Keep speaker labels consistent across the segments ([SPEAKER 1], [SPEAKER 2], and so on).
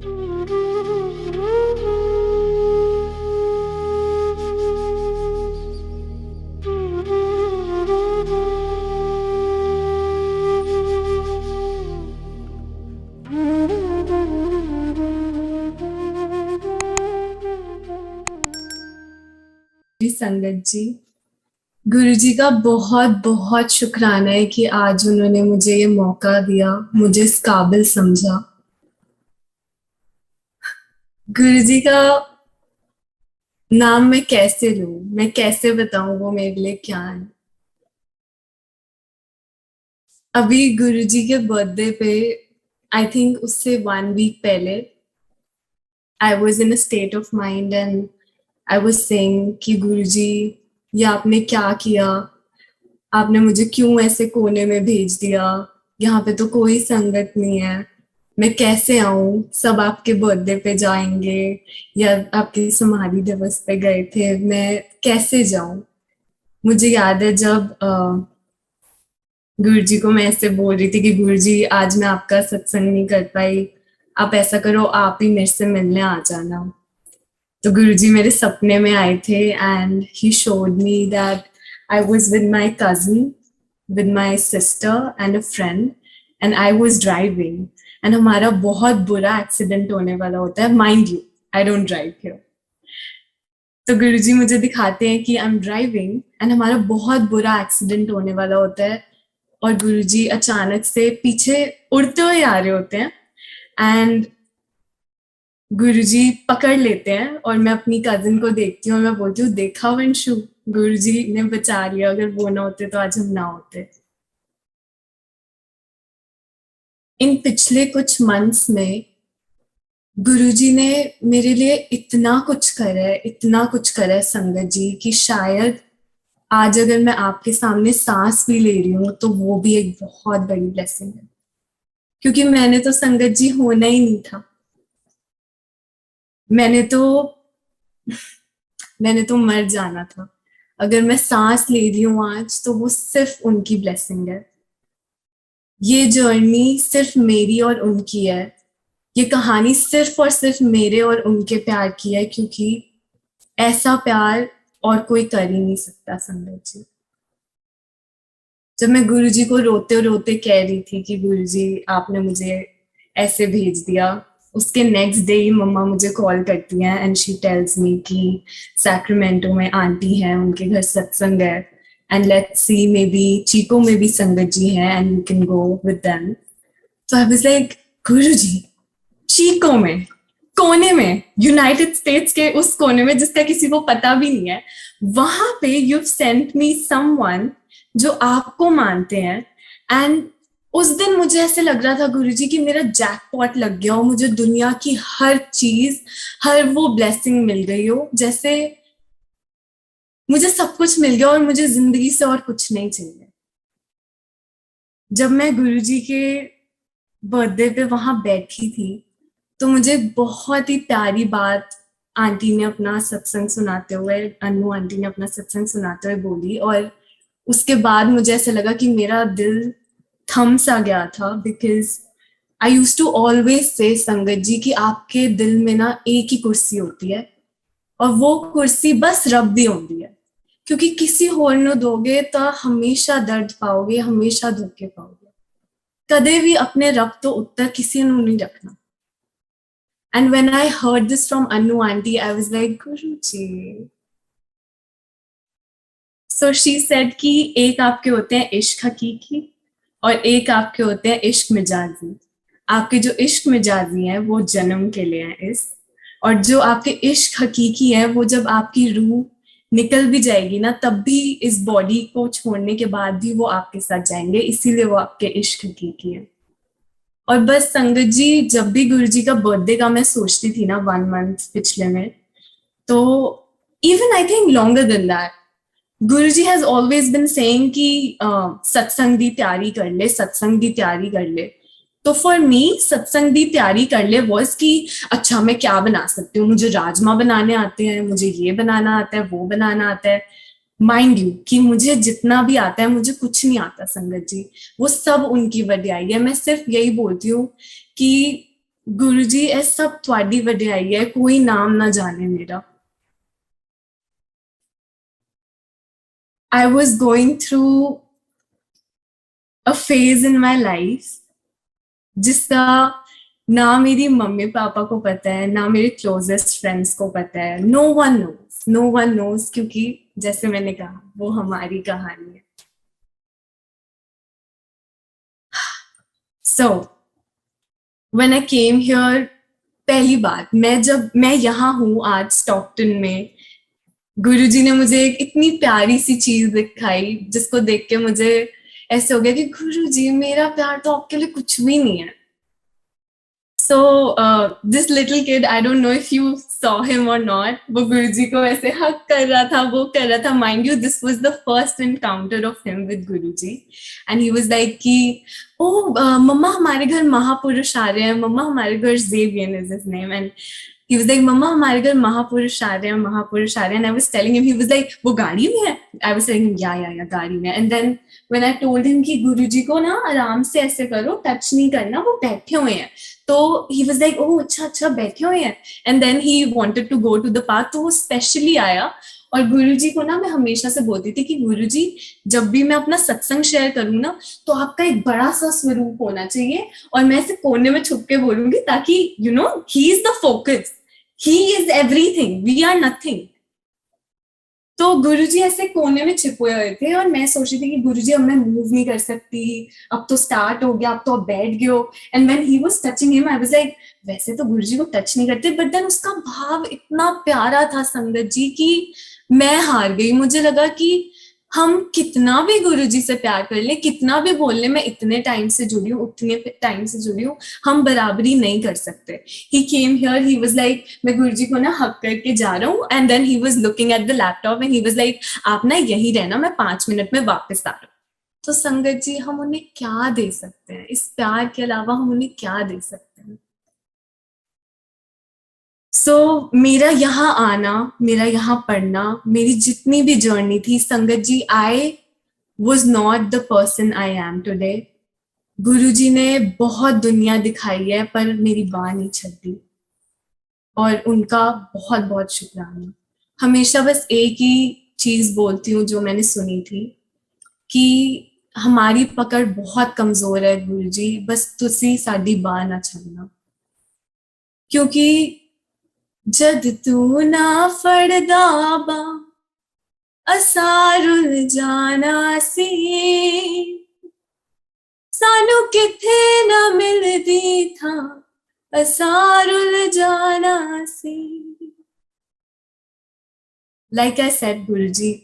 [SPEAKER 1] जी संगत जी, गुरु जी का बहुत बहुत शुक्राना है कि आज उन्होंने मुझे ये मौका दिया, मुझे इस काबिल समझा। गुरु जी का नाम मैं कैसे लूं, मैं कैसे बताऊं वो मेरे लिए क्या है। अभी गुरु जी के बर्थडे पे, आई थिंक उससे 1 वीक पहले, I was in a state of mind and I was saying कि गुरु जी, ये आपने क्या किया, आपने मुझे क्यों ऐसे कोने में भेज दिया, यहाँ पे तो कोई संगत नहीं है, मैं कैसे आऊं, सब आपके बर्थडे पे जाएंगे या आपके समाधि दिवस पे गए थे, मैं कैसे जाऊं। मुझे याद है जब गुरु जी को मैं ऐसे बोल रही थी कि गुरु जी आज मैं आपका सत्संग नहीं कर पाई, आप ऐसा करो आप ही मेरे से मिलने आ जाना। तो गुरुजी मेरे सपने में आए थे and he showed me that I was with my cousin, with my sister and a friend, and I was driving and हमारा बहुत बुरा एक्सीडेंट होने वाला होता है, mind you I don't drive here. तो गुरुजी मुझे दिखाते हैं कि आई एम ड्राइविंग एंड हमारा बहुत बुरा एक्सीडेंट होने वाला होता है, और गुरुजी अचानक से पीछे उड़ते हुए आ रहे होते हैं एंड गुरुजी पकड़ लेते हैं और मैं अपनी कजिन को देखती हूँ और मैं बोलती हूँ, देखा वंशु, गुरुजी ने बचा लिया, अगर वो ना होते तो आज हम ना होते। इन पिछले कुछ मंथ्स में गुरुजी ने मेरे लिए इतना कुछ करा है, इतना कुछ करा है संगत जी, कि शायद आज अगर मैं आपके सामने सांस भी ले रही हूँ तो वो भी एक बहुत बड़ी ब्लेसिंग है, क्योंकि मैंने तो संगत जी होना ही नहीं था। मैंने तो मैंने तो मर जाना था। अगर मैं सांस ले रही हूँ आज तो वो सिर्फ उनकी ब्लेसिंग है। ये जर्नी सिर्फ मेरी और उनकी है। ये कहानी सिर्फ और सिर्फ मेरे और उनके प्यार की है, क्योंकि ऐसा प्यार और कोई कर ही नहीं सकता संगत जी। जब मैं गुरुजी को रोते रोते कह रही थी कि गुरुजी आपने मुझे ऐसे भेज दिया, उसके नेक्स्ट डे ही मम्मा मुझे कॉल करती हैं एंड शी टेल्स मी कि सैक्रामेंटो में आंटी है, उनके घर सत्संग है and let's see may be chikoo में भी संगत जी है and you can go with them. तो आई वाज लाइक, गुरुजी चीको में, कोने में, यूनाइटेड स्टेट्स के उस कोने में जिसका किसी को पता भी नहीं है, वहां पे यू सेंट मी समवन जो आपको मानते हैं। एंड उस दिन मुझे ऐसे लग रहा था गुरुजी कि मेरा जैकपॉट लग गया हो, मुझे दुनिया की हर चीज, हर वो ब्लेसिंग मिल गई हो, जैसे मुझे सब कुछ मिल गया और मुझे जिंदगी से और कुछ नहीं चाहिए। जब मैं गुरुजी के बर्थडे पे वहां बैठी थी तो मुझे बहुत ही प्यारी बात आंटी ने अपना सत्संग सुनाते हुए, अनु आंटी ने अपना सत्संग सुनाते हुए बोली, और उसके बाद मुझे ऐसा लगा कि मेरा दिल थम सा गया था, because I use to always से संगत जी कि आपके दिल में ना एक ही कुर्सी होती है और वो कुर्सी बस रब दी होती है, क्योंकि किसी होर नु दोगे तो हमेशा दर्द पाओगे, हमेशा धोखे पाओगे, कदे भी अपने रब तो उत्तर किसी नु नहीं रखना। And when I heard this from Anu auntie, I was like, Guruji. So she said कि एक आपके होते हैं इश्क हकीकी और एक आपके होते हैं इश्क मिजाजी। आपके जो इश्क मिजाजी हैं वो जन्म के लिए हैं इस, और जो आपके इश्क हकीकी है वो जब आपकी रूह निकल भी जाएगी ना तब भी इस बॉडी को छोड़ने के बाद भी वो आपके साथ जाएंगे, इसीलिए वो आपके इश्क हकीकी है। और बस संगत जी, जब भी गुरु जी का बर्थडे का मैं सोचती थी ना 1 मंथ पिछले में, तो even I think longer than that, Guru ji has always been saying कि सत्संग दी तैयारी कर ले, सत्संग दी तैयारी कर ले। तो फॉर मी सत्संग दी तैयारी कर ले वॉज कि अच्छा मैं क्या बना सकती हूँ, मुझे राजमा बनाने आते हैं, मुझे ये बनाना आता है, वो बनाना आता है। माइंड यू कि मुझे जितना भी आता है, मुझे कुछ नहीं आता संगत जी, वो सब उनकी वड्याई है। मैं सिर्फ यही बोलती हूँ कि गुरुजी ए सब थोड़ी वडियाई है, कोई नाम ना जाने मेरा। I was going through a phase in my life जिसका ना मेरी मम्मी पापा को पता है, ना मेरे क्लोजेस्ट फ्रेंड्स को पता है। No one knows, no one knows, क्योंकि जैसे मैंने कहा वो हमारी कहानी है। So when I came here, पहली बात, जब मैं यहाँ हूँ आज स्टॉकटन में, गुरुजी ने मुझे एक इतनी प्यारी सी चीज दिखाई जिसको देख के मुझे ऐसे हो गया कि गुरुजी, मेरा प्यार तो आपके लिए कुछ भी नहीं है। So this little kid, I don't know if you saw him or not, वो गुरुजी को ऐसे हक कर रहा था, वो कर रहा था। Mind you, this was the first encounter of him with Guruji, and he was like कि मम्मा हमारे घर महापुरुष आ रहे हैं, मम्मा हमारे घर, Xavier is his name, and he was like, मम्मा हमारे घर महापुरुष आ रहे हैं, महापुरुष आ रहे हैं। And I was telling him, he was like, वो गाड़ी में है? I was telling him, या गाड़ी में। And then when I told him कि गुरुजी को ना आराम से ऐसे करो, टच नहीं करना, वो बैठे हुए हैं, तो he was like, oh अच्छा अच्छा बैठे हुए हैं। And then he wanted to go to the park, तो वो स्पेशली आया। और गुरुजी को ना मैं हमेशा से बोलती थी कि गुरुजी, जब भी मैं अपना सत्संग शेयर करूँ ना, तो आपका एक बड़ा सा स्वरूप होना चाहिए, और मैं ऐसे कोने में छुप के बोलूंगी, ताकि you know he is the focus, he is everything, we are nothing. तो गुरुजी ऐसे कोने में छिपे हुए थे, और मैं सोची थी कि गुरुजी अब मैं मूव नहीं कर सकती, अब तो स्टार्ट हो गया, अब तो अब बैठ गयो। And when he was touching him, I was like, वैसे तो गुरुजी को टच नहीं करते, बट देन उसका भाव इतना प्यारा था संगत जी की मैं हार गई। मुझे लगा कि हम कितना भी गुरुजी से प्यार कर ले, कितना भी बोल ले, मैं इतने टाइम से जुड़ी हूँ, उतने टाइम से जुड़ी हूँ, हम बराबरी नहीं कर सकते। He came here, he was like, मैं गुरुजी को ना हक करके जा रहा हूँ, and then he was looking at the laptop and he was like, आप ना यही रहना, मैं 5 मिनट में वापस आ रहा हूँ। तो संगत जी, हम उन्हें क्या दे सकते हैं? इस प्यार के अलावा हम उन्हें क्या दे सकते हैं? मेरा यहाँ आना, मेरा यहाँ पढ़ना, मेरी जितनी भी जर्नी थी Sangat ji, I was not the person I am today. Guruji ने बहुत दुनिया दिखाई है, पर मेरी बाह नहीं छलती, और उनका बहुत बहुत शुक्राना। हमेशा बस एक ही चीज बोलती हूँ जो मैंने सुनी थी, कि हमारी पकड़ बहुत कमजोर है गुरुजी, बस तुसी साडी बाह ना छलना। क्योंकि जद तू ना फड़दा बाह, असां रुल जाना सी, सानू किथे ना मिलदी था, असां रुल जाना सी। लाइक आई सेड, गुरुजी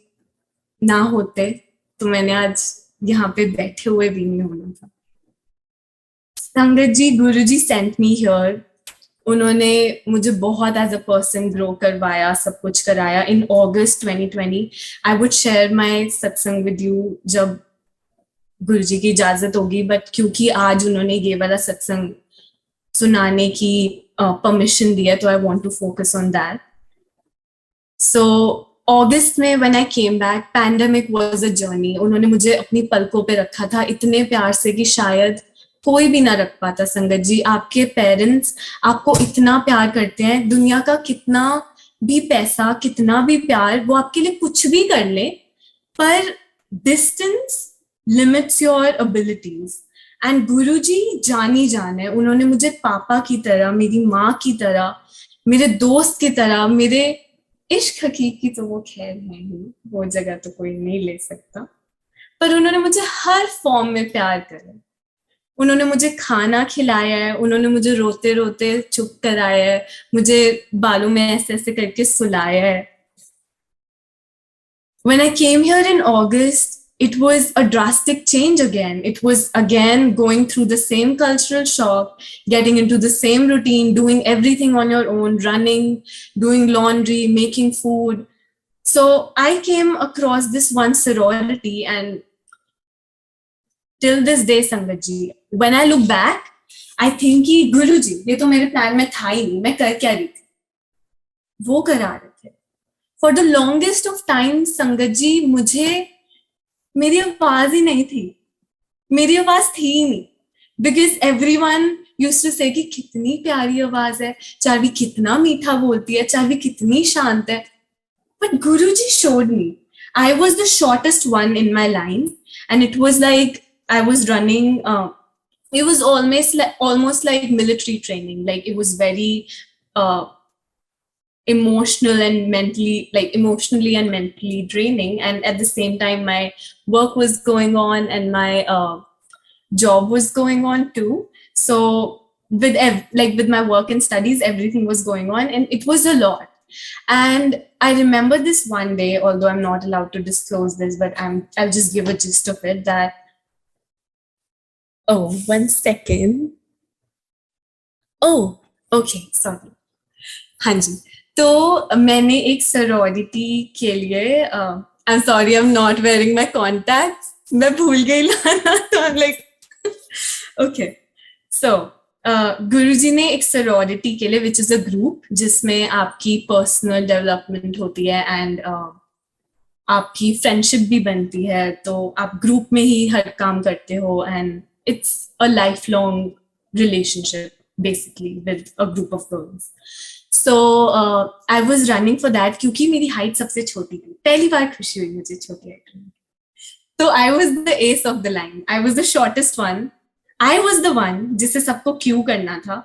[SPEAKER 1] ना होते तो मैंने आज यहाँ पे बैठे हुए भी नहीं होना था। संगत जी, गुरुजी सेंट मी हियर। उन्होंने मुझे बहुत एज अ पर्सन ग्रो करवाया, सब कुछ कराया। इन अगस्त 2020 आई वुड शेयर माय सत्संग विद यू जब गुरुजी की इजाजत होगी, बट क्योंकि आज उन्होंने ये वाला सत्संग सुनाने की परमिशन दिया, तो I want to focus on that. So अगस्त में when I came back, pandemic was a journey. उन्होंने मुझे अपनी पलकों पे रखा था इतने प्यार से कि शायद कोई भी ना रख पाता। संगत जी, आपके पेरेंट्स आपको इतना प्यार करते हैं, दुनिया का कितना भी पैसा, कितना भी प्यार, वो आपके लिए कुछ भी कर ले, पर distance limits your abilities. And Guruji जानी जान है, उन्होंने मुझे पापा की तरह, मेरी माँ की तरह, मेरे दोस्त की तरह, मेरे इश्क हकीकी तो वो खैर है ही, वो जगह तो कोई नहीं ले सकता, पर उन्होंने मुझे हर फॉर्म में प्यार करा। उन्होंने मुझे खाना खिलाया है, उन्होंने मुझे रोते रोते चुप कराया है, मुझे बालों में ऐसे ऐसे करके सुलाया है। When I came here in August, it was a drastic change again. It was again going through the same cultural shock, getting into the same routine, doing everything on your own, running, doing laundry, making food. So I came across this one sorority, and till this day, Sangat ji, when I look back, I think कि गुरु जी, ये तो मेरे plan में था ही नहीं, मैं कर क्या रही थी, वो करा रहे थे। For the longest of time संगत जी, मुझे मेरी आवाज ही नहीं थी, मेरी आवाज थी ही नहीं, because everyone used to say कि कितनी प्यारी आवाज है, चार्वी कितना मीठा बोलती है, चार्वी कितनी शांत है. But Guruji showed me. I was the shortest one in my line, and it was like I was running. It was almost like military training. Like it was very uh, emotionally and mentally draining. And at the same time, my work was going on, and my job was going on too. So with my work and studies, everything was going on, and it was a lot. And I remember this one day, although I'm not allowed to disclose this, but I'll just give a gist of it. That, oh, 1 second. Oh, okay, sorry. हाँ जी. तो मैंने एक sorority के लिए I'm sorry, I'm not wearing my contacts. मैं भूल गई लाना. तो I'm like, okay. So गुरुजी ने एक sorority के लिए, which is a group जिसमें आपकी personal development होती है and आपकी friendship भी बनती है. तो आप group में ही हर काम करते हो, and it's a lifelong relationship basically with a group of girls. So I was running for that क्योंकि मेरी height सबसे छोटी थी. पहली बार खुशी हुई मुझे छोटी height में. तो I was the ace of the line. I was the shortest one. I was the one जिसे सबको क्यों करना था.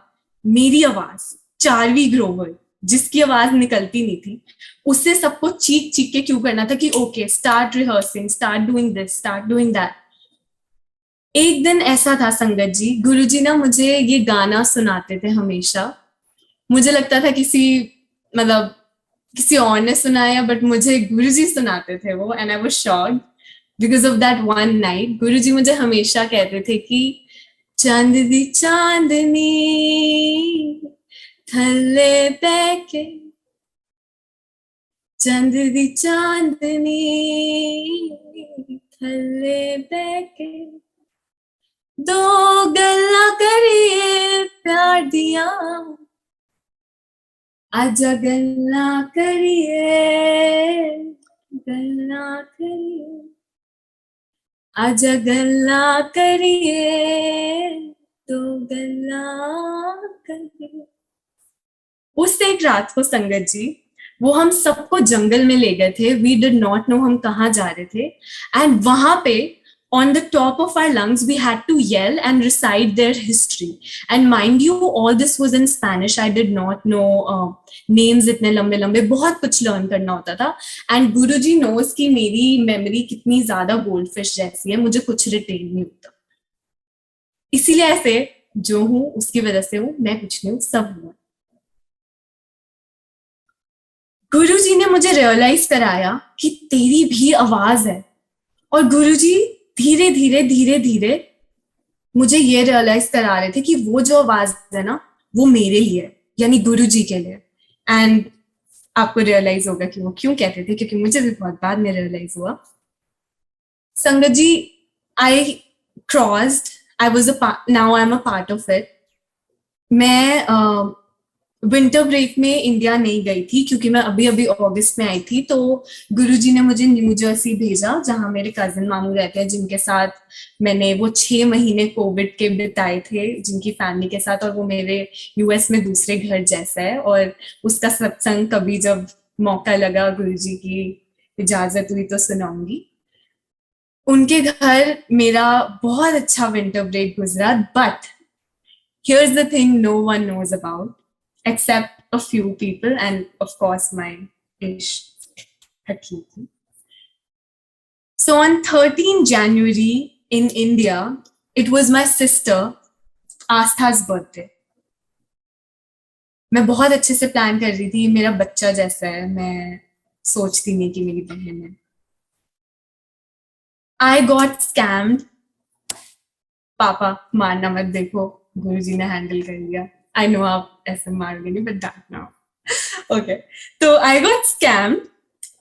[SPEAKER 1] मेरी आवाज चार्वी ग्रोवर, जिसकी आवाज निकलती नहीं थी, उससे सबको चीख चीख के क्यों करना था कि okay, start rehearsing, start doing this, start doing that. एक दिन ऐसा था संगत जी, गुरुजी ना मुझे ये गाना सुनाते थे हमेशा. मुझे लगता था किसी और ने सुनाया, बट मुझे गुरुजी सुनाते थे वो. And I was shocked because of that one night. Guruji मुझे हमेशा कहते थे कि चांद दी चांदनी थल्ले बैके, चांद दी चांदनी थल्ले बैके, दो गल्ला करिए प्यार दिया, आजा गल्ला करिए, गल्ला करिए, आजा गल्ला करिए, तो गल्ला करिए. उस एक रात को संगत जी, वो हम सबको जंगल में ले गए थे. वी डिड नॉट नो हम कहाँ जा रहे थे. एंड वहां पे on the top of our lungs, we had to yell and recite their history. And mind you, all this was in Spanish. I did not know names इतने लंबे लंबे, बहुत कुछ learn करना होता था. And Guruji knows कि मेरी memory कितनी ज्यादा goldfish जैसी है, मुझे कुछ retain नहीं होता. इसीलिए ऐसे जो हूँ उसकी वजह से हूँ, मैं कुछ नहीं हूँ, सब हूँ. गुरुजी ने मुझे realize कराया कि तेरी भी आवाज है. और गुरुजी धीरे धीरे धीरे धीरे मुझे ये रियलाइज करा रहे थे कि वो जो आवाज है ना, वो मेरे लिए, यानी गुरुजी के लिए. एंड आपको रियलाइज होगा कि वो क्यों कहते थे, क्योंकि मुझे भी बहुत बाद में रियलाइज हुआ. Sangat ji, I crossed, now I am a part of it. मैं विंटर ब्रेक में इंडिया नहीं गई थी क्योंकि मैं अभी अभी अगस्त में आई थी. तो गुरुजी ने मुझे न्यू जर्सी भेजा, जहां मेरे कजिन मामू रहते हैं, जिनके साथ मैंने वो 6 महीने कोविड के बिताए थे, जिनकी फैमिली के साथ. और वो मेरे यूएस में दूसरे घर जैसा है. और उसका सत्संग कभी जब मौका लगा, गुरुजी की इजाजत हुई, तो सुनाऊंगी. उनके घर मेरा बहुत अच्छा विंटर ब्रेक गुजरा. But here's the thing no one knows about except a few people, and of course my ish Hakiti. So on 13 January in India, it was my sister Astha's birthday. मैं बहुत अच्छे से plan कर रही थी, मेरा बच्चा जैसा है, मैं सोचती नहीं कि मेरी बहन है. I got scammed. पापा मारना मत, देखो गुरुजी ने हैंडल कर लिया. I know आप ऐसे मारोगे नहीं, but that now. Okay, so I got scammed.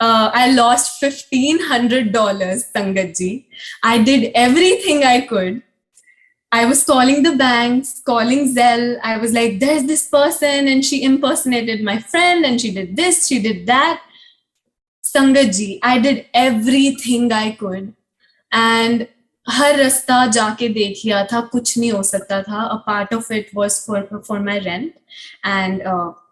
[SPEAKER 1] I lost $1,500, Sangat ji. I did everything I could. I was calling the banks, calling Zelle. I was like, there's this person and she impersonated my friend and she did this, she did that. Sangat ji, I did everything I could. And हर रास्ता जाके देख लिया था, कुछ नहीं हो सकता था. A part of it was for my rent, and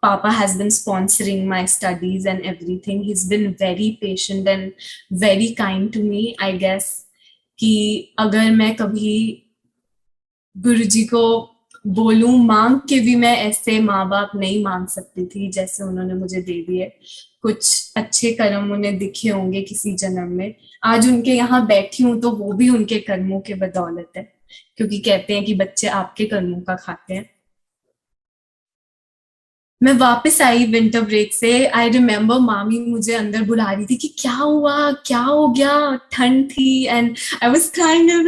[SPEAKER 1] papa has been sponsoring my studies and everything. He has been very patient and very kind to me. I guess कि अगर मैं कभी गुरुजी को बोलूं मांग के भी, मैं ऐसे माँ बाप नहीं मांग सकती थी जैसे उन्होंने मुझे दे दिए. कुछ अच्छे कर्म उन्हें दिखे होंगे किसी जन्म में. आज उनके यहाँ बैठी हूं तो वो भी उनके कर्मों के बदौलत है, क्योंकि कहते हैं कि बच्चे आपके कर्मों का खाते हैं. मैं वापस आई विंटर ब्रेक से. आई रिमेम्बर मामी मुझे अंदर बुला रही थी कि क्या हुआ, क्या हो गया. ठंड थी एंड आई वाज क्राइंग, ये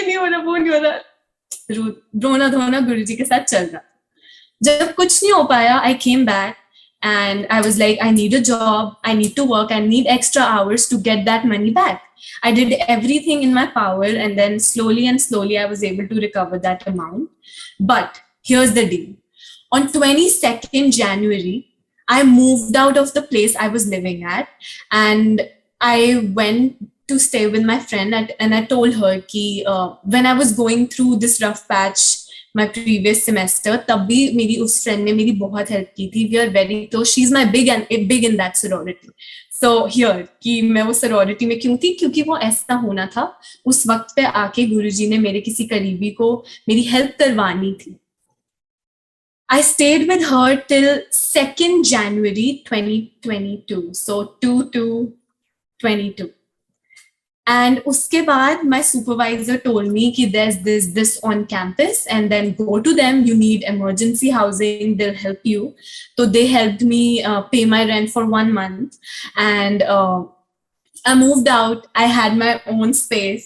[SPEAKER 1] नहीं हो रहा, वो नहीं हो रहा. रोना धोना गुरुजी के साथ चल रहा. जब कुछ नहीं हो पाया, I came back and I was like, I need a job, I need to work, I need extra hours to get that money back. I did everything in my power, and then slowly and slowly I was able to recover that amount. But here's the deal. On 22nd January, I moved out of the place I was living at, and I went to stay with my friend and I told her कि when I was going through this rough patch my previous semester, तब भी मेरी उस friend ने मेरी बहुत help की थी. We are very close. She's my big in that sorority. So here कि मैं वो sorority में क्यों थी, क्योंकि वो ऐसा होना था. उस वक्त पे आके गुरुजी ने मेरे किसी करीबी को मेरी help करवानी थी. I stayed with her till 2nd January 2022. So 2/2/22. And uske baad, my supervisor told me कि there's this on campus, and then go to them. You need emergency housing, they'll help you. So they helped me pay my rent for 1 month, and I moved out. I had my own space.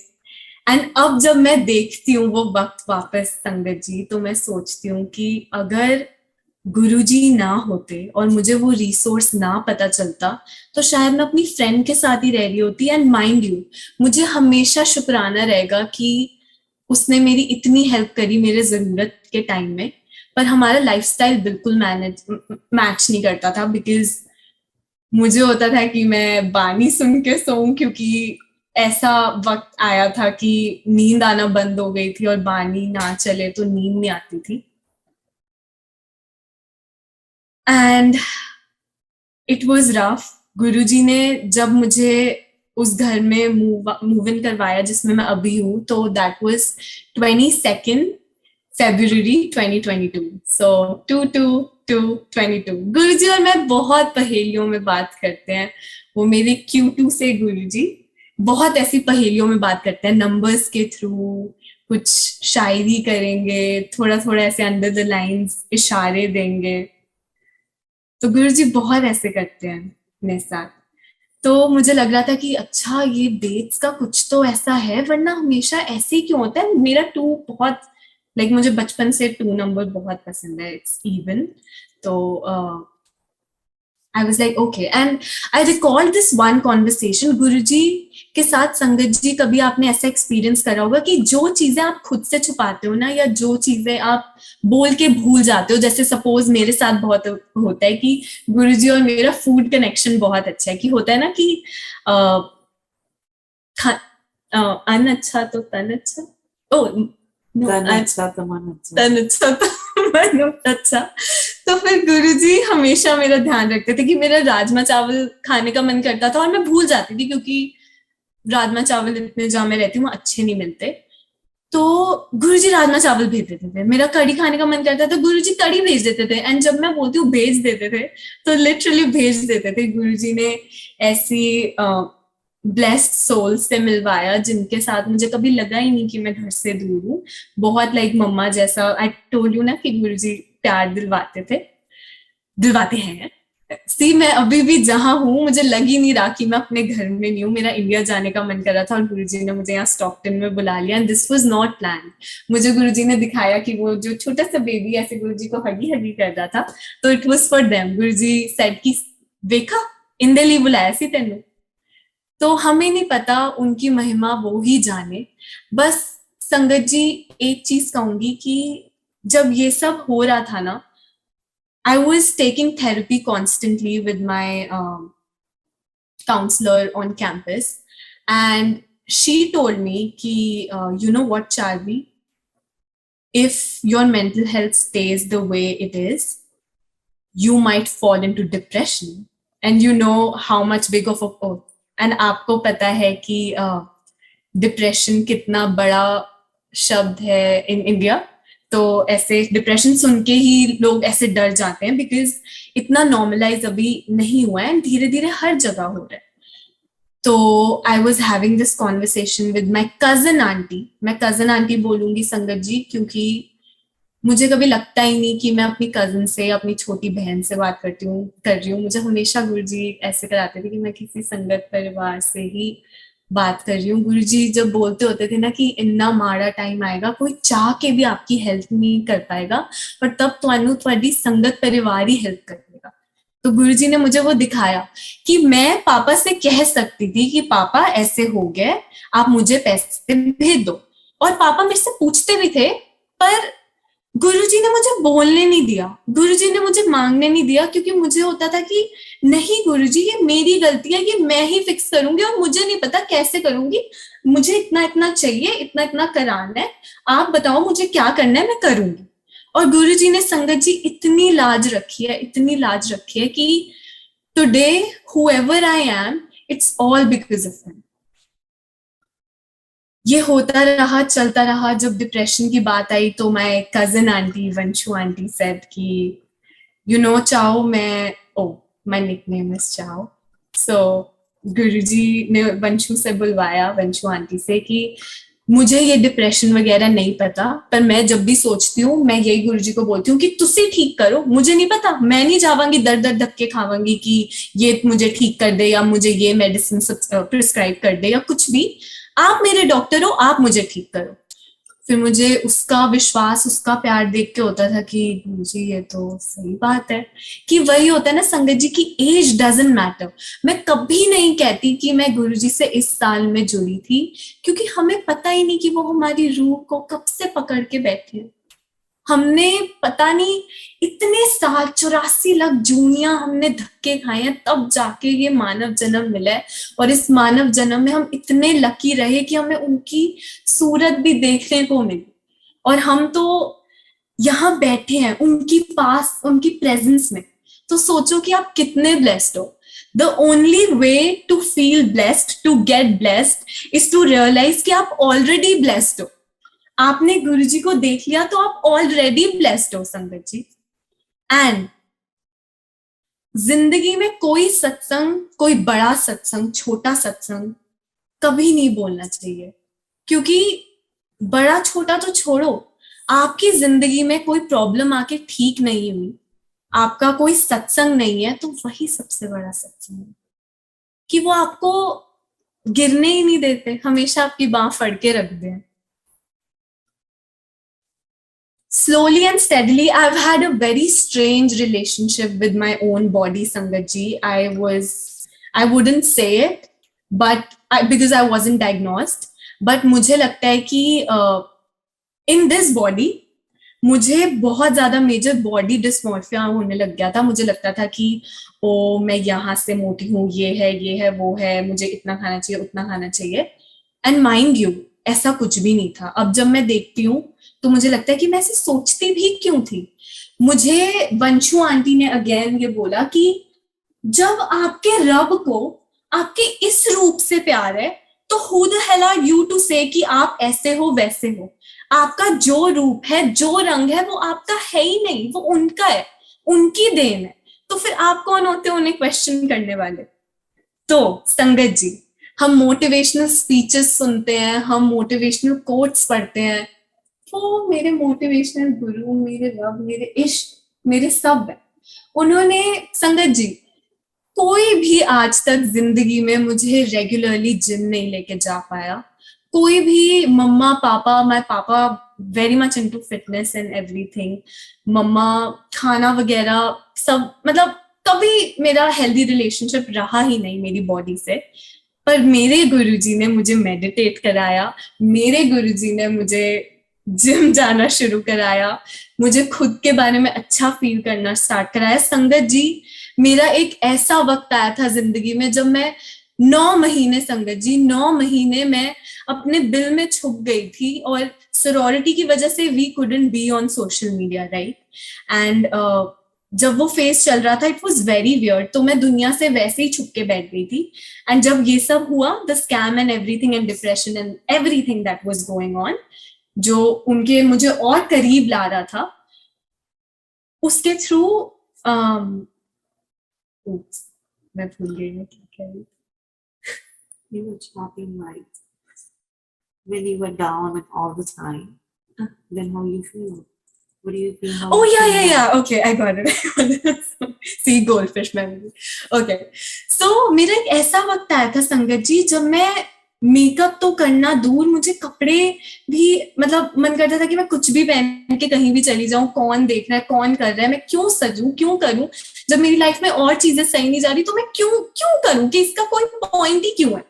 [SPEAKER 1] And अब जब मैं देखती हूँ वो वक्त वापस संगत जी, तो मैं सोचती हूँ कि अगर गुरुजी ना होते और मुझे वो रिसोर्स ना पता चलता, तो शायद मैं अपनी फ्रेंड के साथ ही रह रही होती. एंड माइंड यू, मुझे हमेशा शुक्राना रहेगा कि उसने मेरी इतनी हेल्प करी मेरे जरूरत के टाइम में. पर हमारा लाइफस्टाइल बिल्कुल मैच नहीं करता था, बिकॉज मुझे होता था कि मैं बानी सुन के सोऊं, क्योंकि ऐसा वक्त आया था कि नींद आना बंद हो गई थी और बानी ना चले तो नींद नहीं आती थी. And it was rough. गुरुजी ने जब मुझे उस घर में मूव इन करवाया जिसमें मैं अभी हूँ, तो that was 22nd February 2022. So 2/2/22. गुरुजी और मैं बहुत पहेलियों में बात करते हैं. वो मेरे Q2 से गुरुजी बहुत ऐसी पहेलियों में बात करते हैं, नंबर्स के थ्रू. कुछ शायरी करेंगे, थोड़ा थोड़ा ऐसे अंडर द लाइंस इशारे देंगे. तो गुरुजी बहुत ऐसे करते हैं मेरे साथ. तो मुझे लग रहा था कि अच्छा, ये बेट्स का कुछ तो ऐसा है, वरना हमेशा ऐसे ही क्यों होता है. मेरा 2 बहुत मुझे बचपन से 2 नंबर बहुत पसंद है. It's even. तो I was like, okay. And I recalled this one conversation. गुरुजी के साथ संगत जी, कभी आपने ऐसा एक्सपीरियंस करा होगा कि जो चीजें आप खुद से छुपाते हो ना, या जो चीजें आप बोल के भूल जाते हो. जैसे सपोज मेरे साथ बहुत होता है कि गुरुजी और मेरा फूड कनेक्शन बहुत अच्छा है. कि होता है ना कि अन अच्छा तो तन अच्छा. ओ
[SPEAKER 2] तन अच्छा तो मन अच्छा.
[SPEAKER 1] तन अच्छा तो मन अच्छा. तो फिर गुरुजी हमेशा मेरा ध्यान रखते थे कि मेरा राजमा चावल खाने का मन करता था और मैं भूल जाती थी, क्योंकि राजमा चावल इतने जहाँ मैं रहती हूँ अच्छे नहीं मिलते. तो गुरुजी राजमा चावल भेज देते थे. मेरा कढ़ी खाने का मन करता था, गुरुजी कढ़ी भेज देते थे. एंड जब मैं बोलती हूँ भेज देते थे, तो लिटरली भेज देते थे. गुरुजी ने ऐसी ब्लेस्ड सोल से मिलवाया जिनके साथ मुझे कभी लगा ही नहीं कि मैं घर से दूर हूँ. बहुत मम्मा जैसा. आई टोल्ड यू ना कि गुरुजी प्यार दिलवाते हैं. सी, मैं अभी भी जहां हूँ मुझे लग ही नहीं रहा कि मैं अपने घर में नहीं हूँ. मेरा इंडिया जाने का मन कर रहा था और गुरुजी ने मुझे यहाँ स्टॉकटन में बुला लिया. And this was not plan. मुझे गुरुजी ने दिखाया कि वो जो छोटा सा बेबी ऐसे गुरुजी को हगी हगी कर रहा था, तो it was for them. Guruji said कि देखा, इंदे लिए बुलाया सी तेनू. तो हमें नहीं पता, उनकी महिमा वो ही जाने. बस संगत जी, एक चीज कहूंगी कि जब ये सब हो रहा था ना, I was taking therapy constantly with my counselor on campus. And she told me कि you know what, Charvi, if your mental health stays the way it is, you might fall into depression. And you know how much big of a and आपको पता है कि depression कितना बड़ा शब्द है in India. तो ऐसे डिप्रेशन सुन के ही लोग ऐसे डर जाते हैं बिकॉज इतना नॉर्मलाइज अभी नहीं हुआ है, धीरे धीरे हर जगह हो रहा है. तो I was having this conversation with my cousin aunty. मैं कजन आंटी बोलूंगी संगत जी, क्योंकि मुझे कभी लगता ही नहीं कि मैं अपनी कजन से, अपनी छोटी बहन से बात कर रही हूँ. मुझे हमेशा गुरुजी ऐसे कराते थे कि मैं किसी संगत परिवार से ही बात कर रही हूँ. गुरुजी जब बोलते होते थे ना कि इतना माड़ा टाइम आएगा, कोई चाह के भी आपकी हेल्प नहीं कर पाएगा, पर तब तुम्हारी संगत परिवार ही हेल्प करेगा. तो गुरुजी ने मुझे वो दिखाया कि मैं पापा से कह सकती थी कि पापा ऐसे हो गए, आप मुझे पैसे भेज दो. और पापा मेरे से पूछते भी थे, पर गुरुजी ने मुझे बोलने नहीं दिया, गुरुजी ने मुझे मांगने नहीं दिया, क्योंकि मुझे होता था कि नहीं गुरुजी, ये मेरी गलती है, ये मैं ही फिक्स करूंगी और मुझे नहीं पता कैसे करूंगी. मुझे इतना इतना चाहिए, इतना इतना कराना है, आप बताओ मुझे क्या करना है, मैं करूंगी. और गुरुजी ने संगत जी इतनी लाज रखी है, इतनी लाज रखी है कि today however I am, it's all because of him. ये होता रहा, चलता रहा. जब डिप्रेशन की बात आई तो my cousin aunty Vanshu aunty said कि यू नो चाओ, मैं माय निकनेम इज चाओ. सो गुरुजी ने वंशु से बुलवाया, वंशु आंटी से, कि मुझे ये डिप्रेशन वगैरह नहीं पता, पर मैं जब भी सोचती हूँ मैं यही गुरुजी को बोलती हूँ कि तुसी ठीक करो, मुझे नहीं पता, मैं नहीं जावांगी दर दर धक्के खावांगी कि ये मुझे ठीक कर दे या मुझे ये मेडिसिन प्रिस्क्राइब कर दे या कुछ भी. आप मेरे डॉक्टर हो, आप मुझे ठीक करो. फिर मुझे उसका विश्वास, उसका प्यार देख के होता था कि मुझे ये तो सही बात है. कि वही होता है ना संगत जी की एज डजंट मैटर. मैं कभी नहीं कहती कि मैं गुरुजी से इस साल में जुड़ी थी, क्योंकि हमें पता ही नहीं कि वो हमारी रूह को कब से पकड़ के बैठे हैं. हमने पता नहीं इतने साल, 84 लाख जूनियां हमने धक्के खाए हैं, तब जाके ये मानव जन्म मिला है. और इस मानव जन्म में हम इतने लकी रहे कि हमें उनकी सूरत भी देखने को मिली. और हम तो यहाँ बैठे हैं उनकी पास, उनकी प्रेजेंस में. तो सोचो कि आप कितने ब्लेस्ड हो. The only way to feel blessed, to get blessed, is to realise कि आप ऑलरेडी ब्लेस्ड हो. आपने गुरुजी को देख लिया तो आप ऑलरेडी ब्लेस्ड हो संगत जी. एंड जिंदगी में कोई सत्संग, कोई बड़ा सत्संग, छोटा सत्संग कभी नहीं बोलना चाहिए. क्योंकि बड़ा छोटा तो छोड़ो, आपकी जिंदगी में कोई प्रॉब्लम आके ठीक नहीं हुई, आपका कोई सत्संग नहीं है, तो वही सबसे बड़ा सत्संग है. कि वो आपको गिरने ही नहीं देते, हमेशा आपकी बाह फड़ के रख दें. Slowly and steadily, I've had a very strange relationship with my own body, Sangatji. I wouldn't say it, but because I wasn't diagnosed. But मुझे लगता है कि in this body, मुझे बहुत ज्यादा मेजर बॉडी डिस्मॉर्फिया होने लग गया था. मुझे लगता था कि ओ मैं यहाँ से मोटी हूँ, ये है वो है, मुझे इतना खाना चाहिए, उतना खाना चाहिए. एंड माइंड यू, ऐसा कुछ भी नहीं था. अब जब मैं देखती हूँ तो मुझे लगता है कि मैं ऐसे सोचती भी क्यों थी. मुझे वंशु आंटी ने अगेन ये बोला कि जब आपके रब को आपके इस रूप से प्यार है, तो who the hell are you to say कि आप ऐसे हो वैसे हो. आपका जो रूप है, जो रंग है, वो आपका है ही नहीं, वो उनका है, उनकी देन है. तो फिर आप कौन होते हो उन्हें क्वेश्चन करने वाले. तो संगत जी, हम मोटिवेशनल स्पीचेस सुनते हैं, हम मोटिवेशनल कोट्स पढ़ते हैं. वो मेरे मोटिवेशनल गुरु, मेरे रब, मेरे इश्क, मेरे सब है. उन्होंने संगत जी कोई भी आज तक जिंदगी में मुझे रेगुलरली जिम नहीं लेके जा पाया. कोई भी मम्मा पापा, my papa very much into fitness and everything, मम्मा खाना वगैरह सब, मतलब कभी मेरा हेल्दी रिलेशनशिप रहा ही नहीं मेरी बॉडी से. पर मेरे गुरुजी ने मुझे मेडिटेट कराया, मेरे गुरुजी ने मुझे जिम जाना शुरू कराया, मुझे खुद के बारे में अच्छा फील करना स्टार्ट कराया. संगत जी, मेरा एक ऐसा वक्त आया था जिंदगी में जब मैं 9 महीने संगत जी, 9 महीने मैं अपने बिल में छुप गई थी, और सरोरिटी की वजह से we couldn't be on social media, right. And जब वो फेस चल रहा था, इट वॉज वेरी वियर्ड, तो मैं दुनिया से वैसे ही छुप के बैठ गई थी। एंड जब ये सब हुआ, the scam and everything and depression and everything that was going on, जो उनके मुझे और करीब ला रहा था, उसके थ्रू मैं भूल गई मैं क्या कह रही थी।
[SPEAKER 2] You were talking like when you were down and all the time. Then how you feel? What do you feel? How
[SPEAKER 1] Oh
[SPEAKER 2] you
[SPEAKER 1] yeah,
[SPEAKER 2] feel
[SPEAKER 1] yeah,
[SPEAKER 2] now?
[SPEAKER 1] yeah. Okay, I got it. See, goldfish memory. Okay. So मेरा एक ऐसा वक्त आया था संगत जी, जब मैं makeup तो करना दूर, मुझे कपड़े भी, मतलब मन करता था कि मैं कुछ भी पहन के कहीं भी चली जाऊं, कौन देख रहा है, कौन कर रहा है, मैं क्यों सजूं, क्यों करूं, जब मेरी लाइफ में और चीजें सही नहीं जा रही, तो मैं क्यों क्यों करूं, कि इसका कोई पॉइंट ही क्यों है।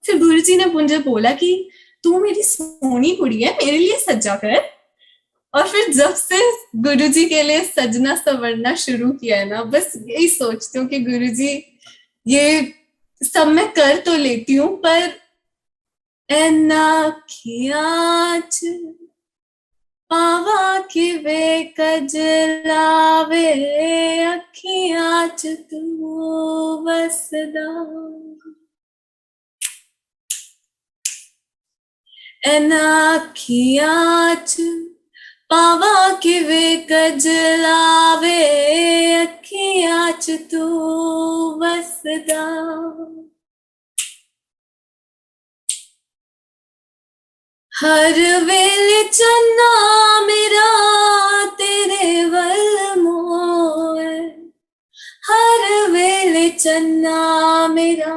[SPEAKER 1] फिर गुरु जी ने मुझे बोला कि तू मेरी सोनी कुड़ी है, मेरे लिए सजा कर। और फिर जब से गुरुजी के लिए सजना संवरना शुरू किया है ना, बस यही सोचती हूँ कि गुरुजी, ये सब मैं कर तो लेती हूँ, पर एना खियाच पावा कि वे कजलावे अखियां च तू वसदा, एना अखियां च पावा कि वे कजलावे अखियां च तू वसदा। हर वेले चन्ना मेरा तेरे वल मोए, हर वेले चन्ना मेरा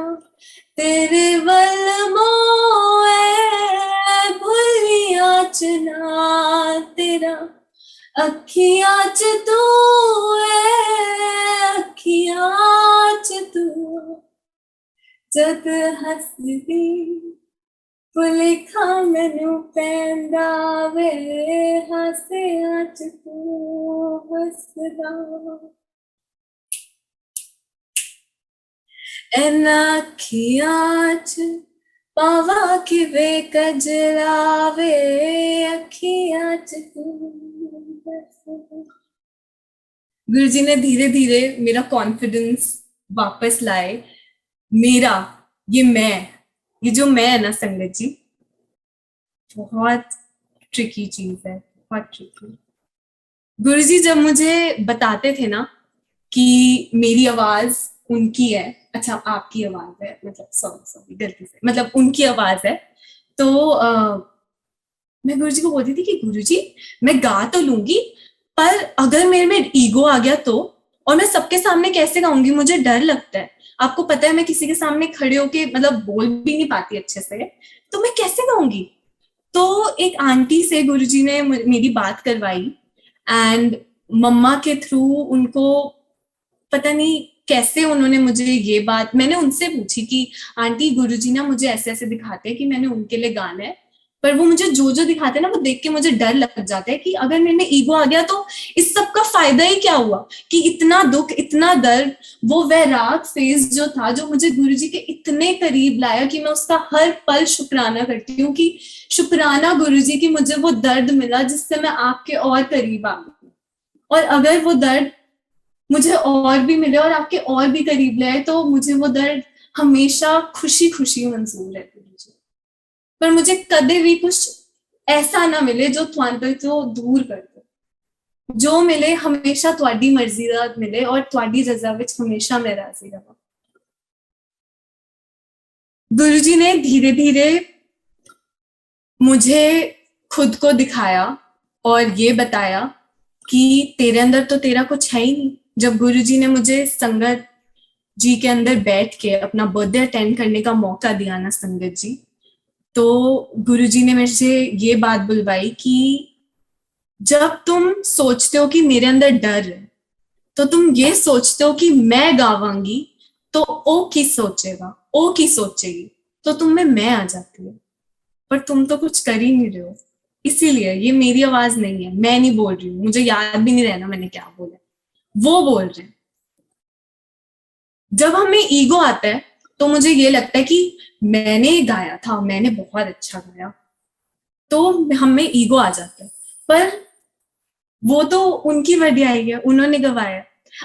[SPEAKER 1] तेरे वल मोए, भुलिया च ना तेरा अखियां च तू है, अखियां च तू जद हसदी भुलेखा मैनू पैंदा वे, हासियां च तू हसदा। एना अखियां च पावा कि वे कजलावे अखियां च तू हसदा। गुरु जी ने धीरे धीरे मेरा कॉन्फिडेंस वापस लाए। मेरा ये जो मैं है ना संगत जी, बहुत ट्रिकी चीज है, बहुत ट्रिकी। गुरु जी जब मुझे बताते थे ना कि मेरी आवाज उनकी है, अच्छा आपकी आवाज है, मतलब सॉरी सॉरी गलती से, मतलब उनकी आवाज है, तो मैं गुरु जी को बोलती थी कि गुरु जी मैं गा तो लूंगी, पर अगर मेरे में ईगो आ गया तो, और मैं सबके सामने कैसे गाऊंगी, मुझे डर लगता है। आपको पता है मैं किसी के सामने खड़े होके मतलब बोल भी नहीं पाती अच्छे से, तो मैं कैसे गाऊंगी। तो एक आंटी से गुरुजी ने मेरी बात करवाई, एंड मम्मा के थ्रू उनको, पता नहीं कैसे उन्होंने मुझे ये बात, मैंने उनसे पूछी कि आंटी गुरुजी ना मुझे ऐसे ऐसे दिखाते हैं कि मैंने उनके लिए गाना है, पर वो मुझे जो जो दिखाते हैं ना, वो देख के मुझे डर लग जाता है कि अगर मेरे में ईगो आ गया तो इस सब का फायदा ही क्या हुआ, कि इतना दुख, इतना दर्द, वो वैराग फेज जो था, जो मुझे गुरुजी के इतने करीब लाया, कि मैं उसका हर पल शुक्राना करती हूँ, कि शुक्राना गुरुजी की मुझे वो दर्द मिला जिससे मैं आपके और करीब आ गई। और अगर वो दर्द मुझे और भी मिले और आपके और भी करीब लाए, तो मुझे वो दर्द हमेशा खुशी खुशी मंजूर है गुरुजी। पर मुझे कदे भी कुछ ऐसा ना मिले जो तुहाडे तो दूर कर दे, जो मिले हमेशा तुहाडी मर्जी दा मिले, और तुहाडी रजा विच हमेशा मैं राजी रहा। गुरुजी ने धीरे धीरे मुझे खुद को दिखाया और ये बताया कि तेरे अंदर तो तेरा कुछ है ही नहीं। जब गुरुजी ने मुझे संगत जी के अंदर बैठ के अपना बर्थडे अटेंड करने का मौका दिया ना संगत जी, तो गुरुजी ने मेरे से ये बात बुलवाई कि जब तुम सोचते हो कि मेरे अंदर डर है, तो तुम ये सोचते हो कि मैं गावांगी तो ओ की सोचेगा, ओ की सोचेगी, तो तुम में मैं आ जाती है, पर तुम तो कुछ कर ही नहीं रहे हो। इसीलिए ये मेरी आवाज नहीं है, मैं नहीं बोल रही हूँ, मुझे याद भी नहीं रहना मैंने क्या बोला, वो बोल रहे हैं। जब हमें ईगो आता है तो मुझे ये लगता है कि मैंने गाया था, मैंने बहुत अच्छा गाया, तो हमें ईगो आ जाता है। पर वो तो उनकी वड्याई है, उन्होंने गवाया।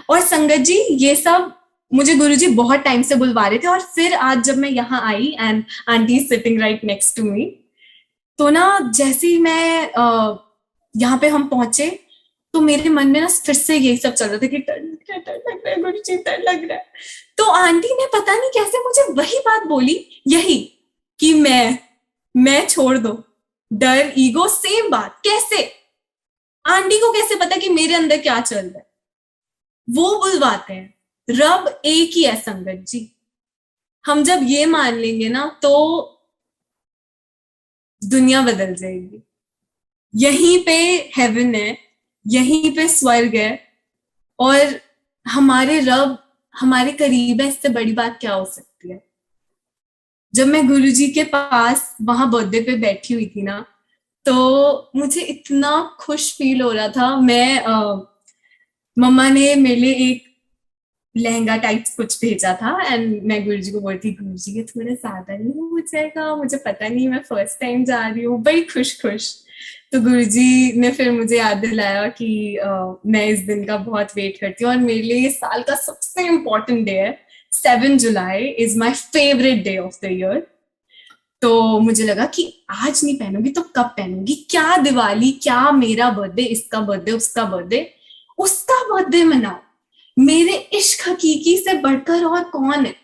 [SPEAKER 1] और संगत जी, ये सब मुझे गुरुजी बहुत टाइम से बुलवा रहे थे, और फिर आज जब मैं यहाँ आई and aunty sitting right next to me, तो ना जैसे ही मैं यहाँ पे हम पहुंचे, तो मेरे मन में ना फिर से यही सब चल रहा था कि डर लग रहा है गुरुजी, डर लग रहा है। तो आंटी ने पता नहीं कैसे मुझे वही बात बोली, यही कि मैं छोड़ दो, डर ईगो सेम बात। कैसे? आंटी को कैसे पता कि मेरे अंदर क्या चल रहा है? वो बुलवाते हैं। रब एक ही है संगत जी। हम जब ये मान लेंगे ना, तो दुनिया बदल जाएगी। यहीं पे हेवन है, यहीं पे स्वर्ग है, और हमारे रब हमारे करीब है। इससे बड़ी बात क्या हो सकती है? जब मैं गुरुजी के पास वहां बर्थडे पे बैठी हुई थी ना, तो मुझे इतना खुश फील हो रहा था। मम्मा ने मेरे लिए एक लहंगा टाइप्स कुछ भेजा था, एंड मैं गुरुजी को बोलती, गुरुजी ये थोड़ा ज्यादा नहीं हो जाएगा? मुझे पता नहीं, मैं फर्स्ट टाइम जा रही हूँ। बड़ी खुश खुश। तो गुरुजी ने फिर मुझे याद दिलाया कि मैं इस दिन का बहुत वेट करती हूँ, और मेरे लिए ये साल का सबसे इम्पोर्टेंट डे है। 7 जुलाई is my favourite day of the year. तो मुझे लगा कि आज नहीं पहनूंगी तो कब पहनूंगी? क्या दिवाली, क्या मेरा बर्थडे, इसका बर्थडे, उसका बर्थडे, उसका बर्थडे मनाओ। मेरे इश्क हकीकी से बढ़कर और कौन है?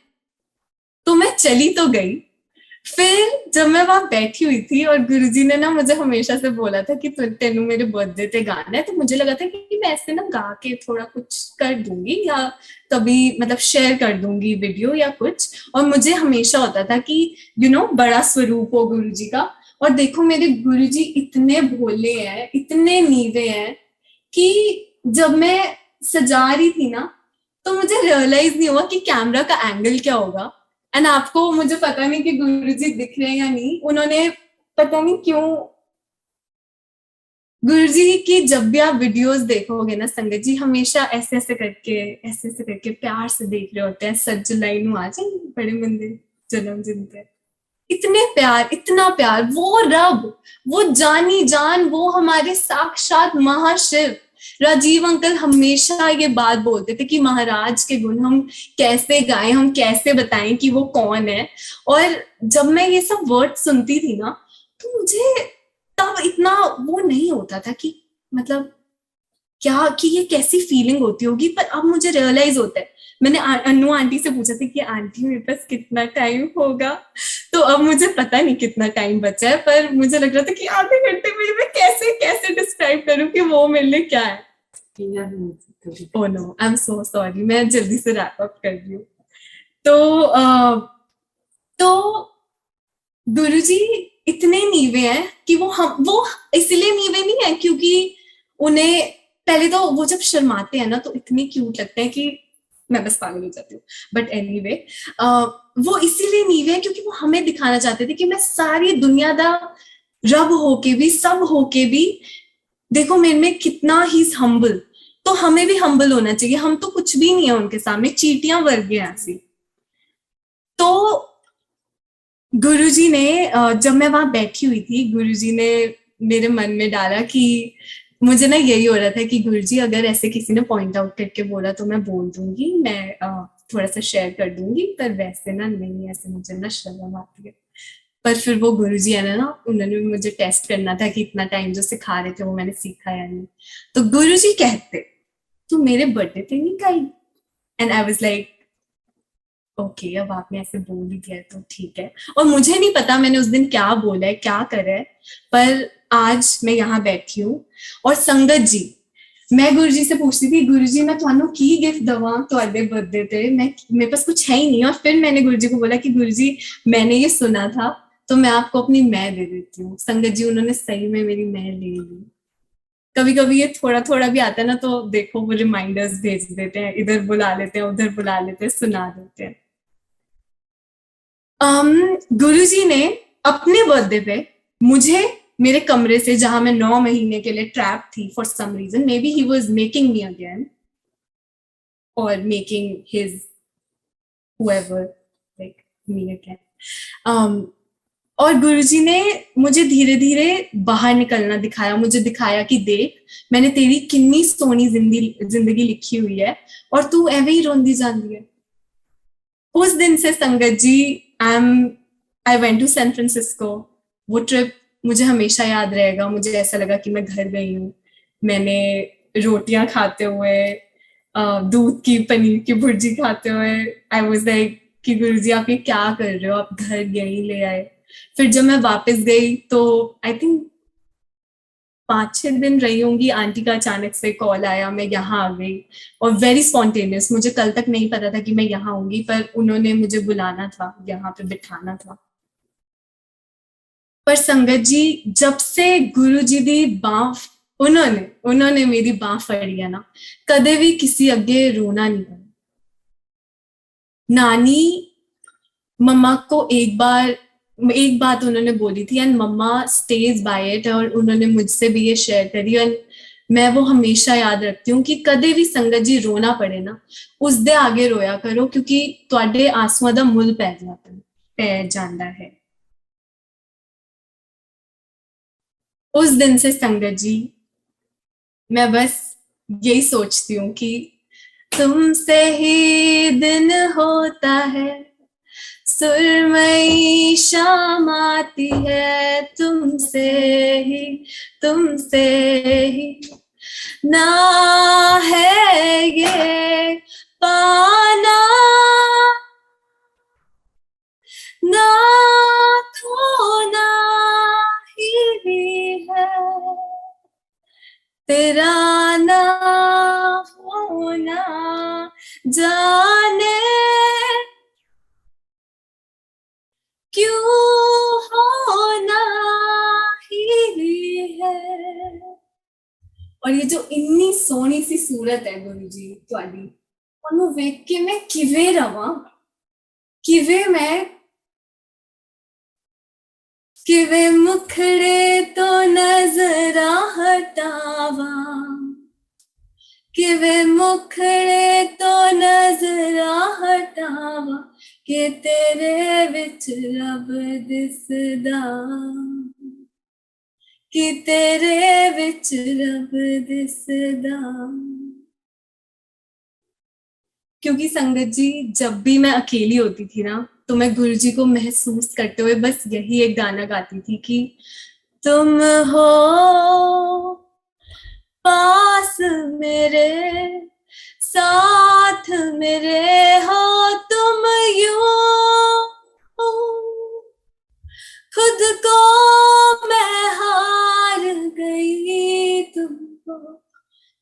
[SPEAKER 1] तो मैं चली तो गई। फिर जब मैं वहां बैठी हुई थी, और गुरुजी ने ना मुझे हमेशा से बोला था कि तेनू मेरे बर्थडे पे गाना है, तो मुझे लगा था कि मैं ऐसे ना गा के थोड़ा कुछ कर दूंगी, या कभी मतलब शेयर कर दूंगी वीडियो या कुछ। और मुझे हमेशा होता था कि बड़ा स्वरूप हो गुरुजी का। और देखो मेरे गुरुजी इतने भोले हैं, इतने नीवे हैं, कि जब मैं सजा रही थी ना, तो मुझे रियलाइज नहीं हुआ कि कैमरा का एंगल क्या होगा। एंड आपको मुझे पता नहीं कि गुरुजी दिख रहे हैं या नहीं, उन्होंने पता नहीं क्यों, गुरुजी की जब भी आप वीडियोस देखोगे ना संगत जी, हमेशा ऐसे ऐसे करके प्यार से देख रहे होते हैं। सच जुलाई नु आ जाए बड़े मंदिर जन्मदिन पे, इतने प्यार, इतना प्यार। वो रब, वो जानी जान, वो हमारे साक्षात महाशिव। राजीव अंकल हमेशा ये बात बोलते थे कि महाराज के गुण हम कैसे गाएं, हम कैसे बताएं कि वो कौन है। और जब मैं ये सब वर्ड सुनती थी ना, तो मुझे तब इतना वो नहीं होता था कि मतलब क्या, कि ये कैसी फीलिंग होती होगी। पर अब मुझे रियलाइज होता है। मैंने अनु आंटी से पूछा था कि आंटी मेरे पास कितना टाइम होगा, तो अब मुझे पता नहीं कितना टाइम बचा है, पर मुझे लग रहा था कि आधे घंटे में मैं कैसे कैसे डिस्क्राइब करूं कि वो मेरे लिए क्या है। Oh no, I am so sorry, मैं जल्दी से रैप अप कर रही हूँ। तो तो गुरुजी इतने नीवे हैं कि वो इसलिए नीवे नहीं है क्योंकि उन्हें, पहले तो वो जब शर्माते हैं ना, तो इतने क्यूट लगते हैं कि मैं बस पागल हो जाती हूँ। बट एनीवे, वो इसीलिए नीवे हैं क्योंकि वो हमें दिखाना चाहते थे कि मैं सारी दुनिया दा रब होके भी, सब होके भी, देखो मेरे में कितना ही हम्बल। तो हमें भी हम्बल होना चाहिए। हम तो कुछ भी नहीं है उनके सामने, चीटियां वर्गे हैं ऐसी। तो गुरुजी ने जब मैं वहां बैठी हुई थी, गुरुजी ने मेरे मन में डाला कि मुझे ना यही हो रहा था कि गुरुजी अगर ऐसे किसी ने पॉइंट आउट करके बोला तो मैं बोल दूंगी, मैं थोड़ा सा शेयर कर दूंगी, पर वैसे ना नहीं, ऐसे मुझे ना शर्म आती है। पर फिर वो गुरुजी है ना, उन्होंने मुझे टेस्ट करना था कि इतना टाइम जो सिखा रहे थे वो मैंने सीखा या नहीं। तो गुरुजी कहते, तू मेरे बर्थडे पे नहीं गई? And I was like, okay, अब आपने ऐसे बोल ही दिया तो ठीक है। और मुझे नहीं पता मैंने उस दिन क्या बोला है, क्या करा है, पर आज मैं यहाँ बैठी हूँ। और संगत जी, मैं गुरु जी से पूछती थी, गुरु जी मैं थानू की गिफ्ट दवा तुहाडे बर्थडे पे, मैं मेरे पास कुछ है ही नहीं। और फिर मैंने गुरु जी को बोला कि गुरु जी मैंने ये सुना था, तो मैं आपको अपनी मैं दे देती हूँ। संगत जी, उन्होंने सही में मेरी मैं ले ली। कभी कभी ये थोड़ा थोड़ा भी आता है ना, तो देखो वो रिमाइंडर्स भेज देते हैं, इधर बुला लेते हैं, उधर बुला लेते हैं, सुना देते हैं। गुरुजी ने अपने बर्थडे पे मुझे मेरे कमरे से, जहां मैं 9 महीने के लिए ट्रैप थी for some reason, maybe he was making me again or making his whoever, like me again. और गुरुजी ने मुझे धीरे धीरे बाहर निकलना दिखाया, मुझे दिखाया कि देख मैंने तेरी कितनी सोहनी जिंदगी लिखी हुई है और तू एवे ही रोंदी जाती है। उस दिन से संगत ji I went to San Francisco. वो ट्रिप मुझे हमेशा याद रहेगा। मुझे ऐसा लगा कि मैं घर गई हूँ। मैंने रोटियां खाते हुए, दूध की पनीर की भुर्जी खाते हुए आई वाज लाइक कि गुरुजी आप ये क्या कर रहे हो, आप घर यहीं ले आए। फिर जब मैं वापस गई तो आई थिंक 5-6 दिन रही होंगी, आंटी का अचानक से कॉल आया, मैं यहाँ आ गई और वेरी स्पॉन्टेनियस। मुझे कल तक नहीं पता था कि मैं यहाँ आऊंगी, पर उन्होंने मुझे बुलाना था, यहाँ पे बिठाना था। पर संगत जी जब से गुरु जी दी बांह उन्होंने मेरी बांह फड़ी है ना, कदे भी किसी अगे रोना नहीं पड़ा। नानी मम्मा को एक बात उन्होंने बोली थी and mamma stays by it, और उन्होंने मुझसे भी ये शेयर करी एंड मैं वो हमेशा याद रखती हूँ कि कदे भी संगत जी रोना पड़े ना, उस दे आगे रोया करो क्योंकि तुहाडे आंसुआं दा मुल पै जांदा है। उस दिन से संगत जी मैं बस यही सोचती हूँ कि तुमसे ही दिन होता है, सुरमई शाम आती है, ही तुमसे ही ना है ये पाना, ना खोना ही है, तेरा ना होना जाने क्यों होना ही है। और ये जो इन्नी सोहनी सी सूरत है गुरु जी तुहाडी, ਉਹਨੂੰ ਵੇਖ ਕੇ मैं किवें रवां, किवें मुखड़े तो नजरा हटावा, किवें मुखड़े तो नजरा हटावा, कि तेरे विच रब दिसदा, कि तेरे विच रब दिसदा। क्योंकि संगत जी जब भी मैं अकेली होती थी ना, तो मैं गुरु जी को महसूस करते हुए बस यही एक गाना गाती थी कि तुम हो पास मेरे, साथ मेरे हो तुम यूं, खुद को मैं हार गई,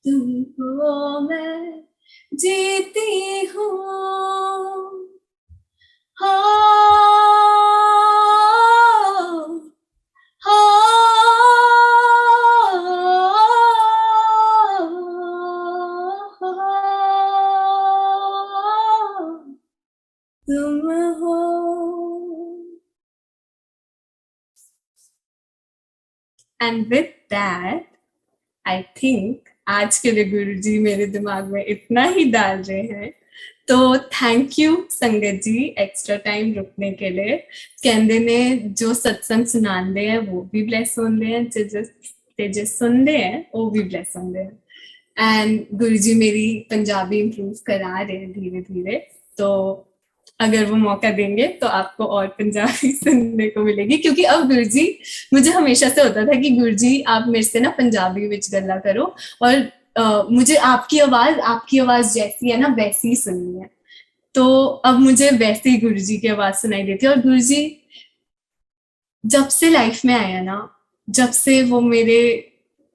[SPEAKER 1] तुमको मैं जीती हूँ। हो हो तुम हो। And with that I think आज के लिए गुरुजी मेरे दिमाग में इतना ही डाल रहे हैं। तो थैंक यू संगत जी एक्स्ट्रा टाइम रुकने के लिए। कहते ने जो सत्संग सुनाते हैं वो भी ब्लेस होते हैं, जो सुनते हैं वो भी ब्लेस होते हैं। एंड गुरुजी मेरी पंजाबी इम्प्रूव करा रहे हैं धीरे धीरे, तो अगर वो मौका देंगे तो आपको और पंजाबी सुनने को मिलेगी। क्योंकि अब गुरुजी मुझे हमेशा से होता था कि गुरुजी आप मेरे से ना पंजाबी विच गल्ला करो और मुझे आपकी आवाज जैसी है ना वैसी ही सुननी है। तो अब मुझे वैसे ही गुरुजी की आवाज सुनाई देती है। और गुरुजी जब से लाइफ में आया ना, जब से वो मेरे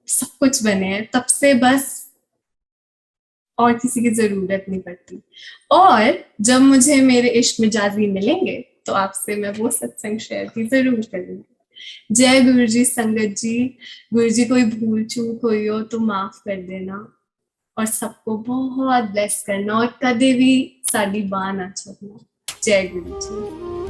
[SPEAKER 1] सब कुछ बने हैं, तब से बस और किसी की जरूरत नहीं पड़ती। और जब मुझे मेरे इश्क मिजाजी मिलेंगे तो आपसे मैं वो सत्संग शेयर भी जरूर करूंगी। जय गुरु जी संगत जी। गुरु जी कोई भूल चूक हुई हो तो माफ कर देना और सबको बहुत ब्लेस करना और कदे भी साड़ी बांह ना छोड़ना। जय गुरु जी।